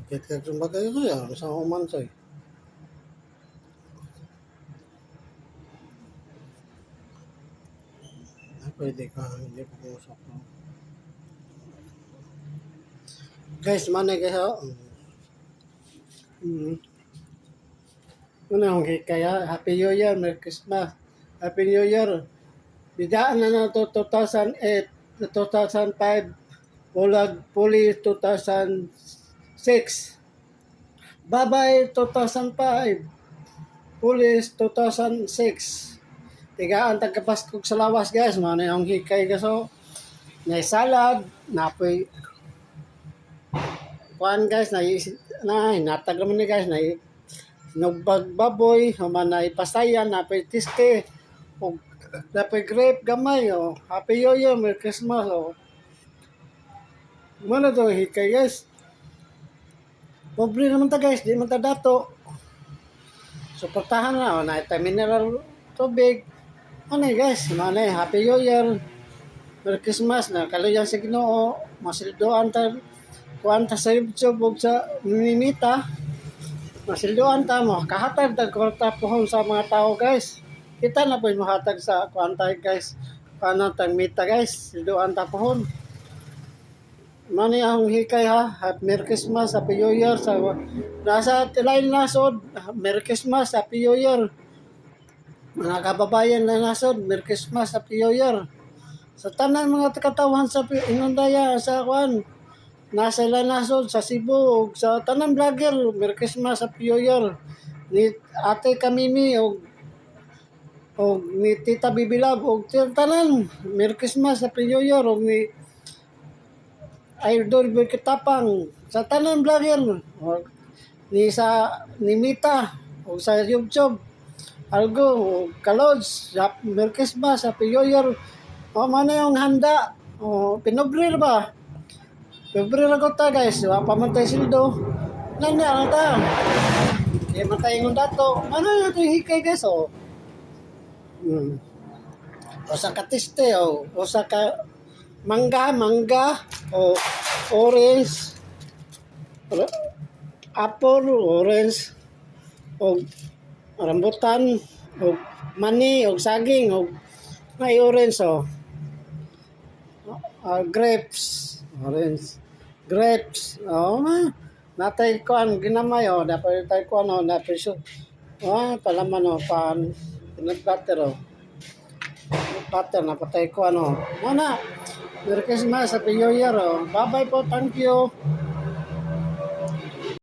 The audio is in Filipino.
Kaya kumbaga ito yan, sa umansoy. Pwede ka, hindi ko usap. Guys, mana guys, oh. Una, kaya Happy New Year, Merry Christmas, Happy New Year. Bidaan na to 2008, 2005, Bulag Puli 2006. Bye-bye 2005, Pulis 2006. Tigaan tagkapaskog sa lawas guys, mana yung hikay kaso. Nay salad, napoy kuan guys, natag naman ni guys, nugbag baboy, human na ipasayan, napoy tiste, o napoy grape gamay, o Happy New Year, Merry Christmas, o mana to hikay guys. Pobre naman ta guys, di man ta dato. Suportahan na, o na ita mineral tubig. Ano guys, mana Happy New Year, Merry Christmas, na kaluyan sa Ginoo, masildoan ta, kuan ta sa YouTube ug sa mimita. Masildoan ta mo, kahatag tag kwarta pohon sa mga tao guys. Kita na po mahatag sa kuan ta guys. Paano tag mita guys, sildoan ta pohon. Mani ang hikay ha, Merry Christmas, Happy New Year sa nasa lain nasod, Merry Christmas, Happy New Year. Mga kababayan na nasod, Merry Christmas, Happy New Year. Sa tanan mga katawan sa Inundaya sa kuan, nasa nasod sa Cebu, sa tanan vlogger, Merry Christmas, Happy New Year. Ni Ate Kamimi o ni Tita Bibilab o tanan, Merry Christmas, Happy New Year o ni Idol Kitapang sa tanan vlogger o ni Mita o sa YouTube algo o Kalods, Merry Christmas, Happy New Year. O man yung handa o pinobre ba? Pinobre ra ko ta guys, wa pa man tay sildo. Nanya ta. Kaya matay ng dato. Ano yung hikay guys o? O sa katiste o sa ka mangga o orange, apple, orange, o rambutan, o mani, o saging, o may orange, o grapes, orange, grapes, o natay ko ang ginamay, o dapat tayo ko ano, dapat so, palaman, o peanut butter, o butter, napatay ko ano, Merry Christmas, Happy New Year, oh. Bye-bye po, thank you.